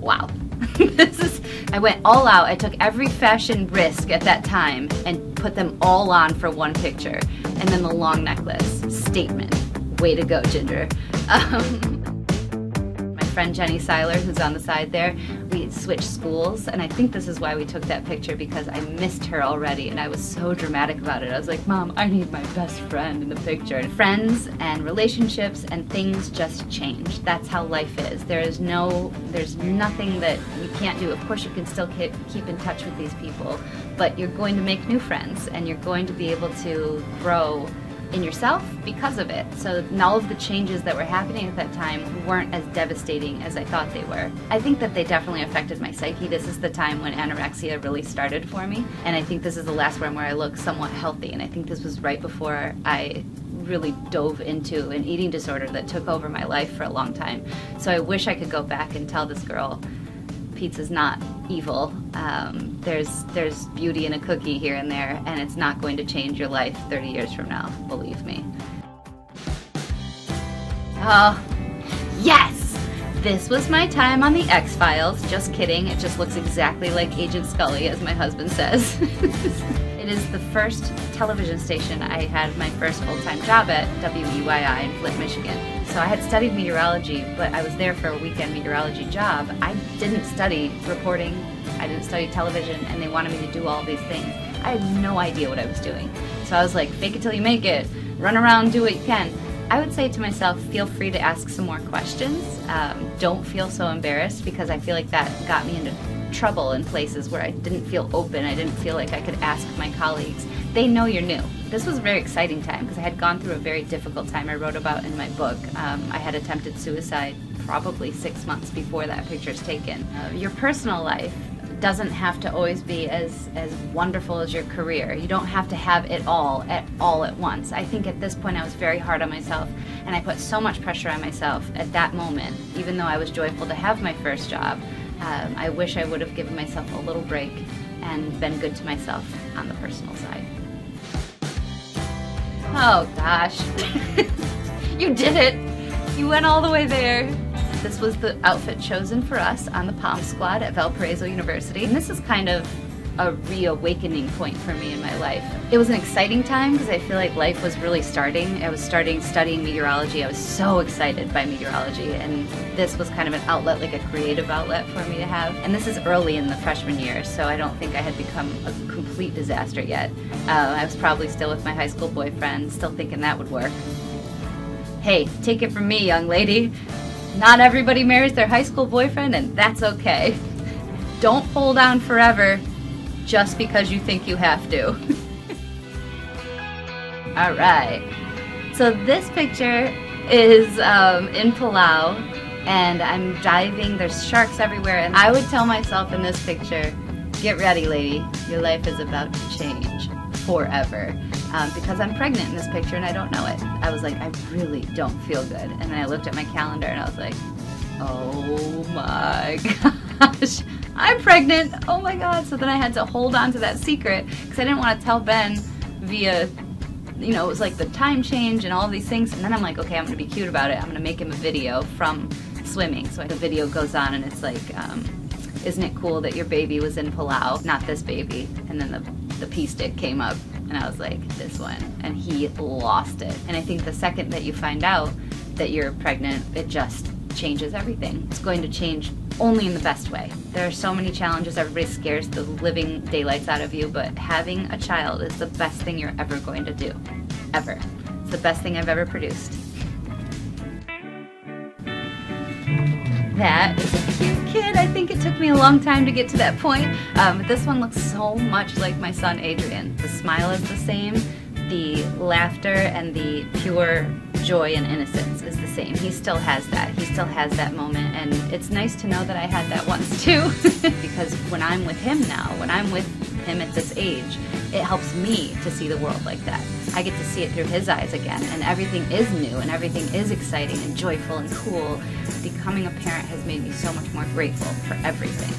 wow. I went all out. I took every fashion risk at that time and put them all on for one picture. And then the long necklace, statement. Way to go, Ginger. My friend Jenny Seiler, who's on the side there, we switched schools, and I think this is why we took that picture, because I missed her already, and I was so dramatic about it. I was like, Mom, I need my best friend in the picture. And friends and relationships and things just change. That's how life is. There's nothing that you can't do. Of course, you can still keep in touch with these people, but you're going to make new friends, and you're going to be able to grow in yourself because of it. So all of the changes that were happening at that time weren't as devastating as I thought they were. I think that they definitely affected my psyche. This is the time when anorexia really started for me, and I think this is the last one where I look somewhat healthy, and I think this was right before I really dove into an eating disorder that took over my life for a long time. So I wish I could go back and tell this girl, pizza's not evil. There's beauty in a cookie here and there, and it's not going to change your life 30 years from now, believe me. Oh, yes! This was my time on the X-Files. Just kidding, it just looks exactly like Agent Scully, as my husband says. It is the first television station I had my first full-time job at, WEYI in Flint, Michigan. So I had studied meteorology, but I was there for a weekend meteorology job. I didn't study reporting, I didn't study television, and they wanted me to do all these things. I had no idea what I was doing. So I was like, fake it till you make it, run around, do what you can. I would say to myself, feel free to ask some more questions. Don't feel so embarrassed, because I feel like that got me into trouble in places where I didn't feel open. I didn't feel like I could ask my colleagues. They know you're new. This was a very exciting time because I had gone through a very difficult time I wrote about in my book. I had attempted suicide probably 6 months before that picture's taken. Your personal life doesn't have to always be as wonderful as your career. You don't have to have it all at once. I think at this point I was very hard on myself, and I put so much pressure on myself at that moment. Even though I was joyful to have my first job, I wish I would have given myself a little break and been good to myself on the personal side. Oh gosh, you did it! You went all the way there. This was the outfit chosen for us on the Palm Squad at Valparaiso University. And this is kind of a reawakening point for me in my life. It was an exciting time because I feel like life was really starting. I was studying meteorology. I was so excited by meteorology, and this was kind of an outlet, like a creative outlet for me to have. And this is early in the freshman year, so I don't think I had become a complete disaster yet. I was probably still with my high school boyfriend, still thinking that would work. Hey, take it from me, young lady. Not everybody marries their high school boyfriend, and that's okay. Don't hold on forever just because you think you have to. Alright, so this picture is in Palau, and I'm diving. There's sharks everywhere, and I would tell myself in this picture, get ready lady, your life is about to change forever. Because I'm pregnant in this picture and I don't know it. I was like, I really don't feel good. And then I looked at my calendar and I was like, oh my gosh, I'm pregnant, oh my god. So then I had to hold on to that secret because I didn't want to tell Ben via, you know, it was like the time change and all of these things. And then I'm like, okay, I'm going to be cute about it. I'm going to make him a video from swimming. So the video goes on and it's like, isn't it cool that your baby was in Palau, not this baby? And then the pee stick came up. And I was like, this one. And he lost it. And I think the second that you find out that you're pregnant, it just changes everything. It's going to change only in the best way. There are so many challenges. Everybody scares the living daylights out of you, but having a child is the best thing you're ever going to do. Ever. It's the best thing I've ever produced. That is a cute kid. I think it took me a long time to get to that point. But this one looks so much like my son Adrian. The smile is the same, the laughter and the pure joy and innocence is the same. He still has that. He still has that moment, and it's nice to know that I had that once too. Because when I'm with him now, when I'm with him at this age, it helps me to see the world like that. I get to see it through his eyes again, and everything is new and everything is exciting and joyful and cool. Becoming a parent has made me so much more grateful for everything.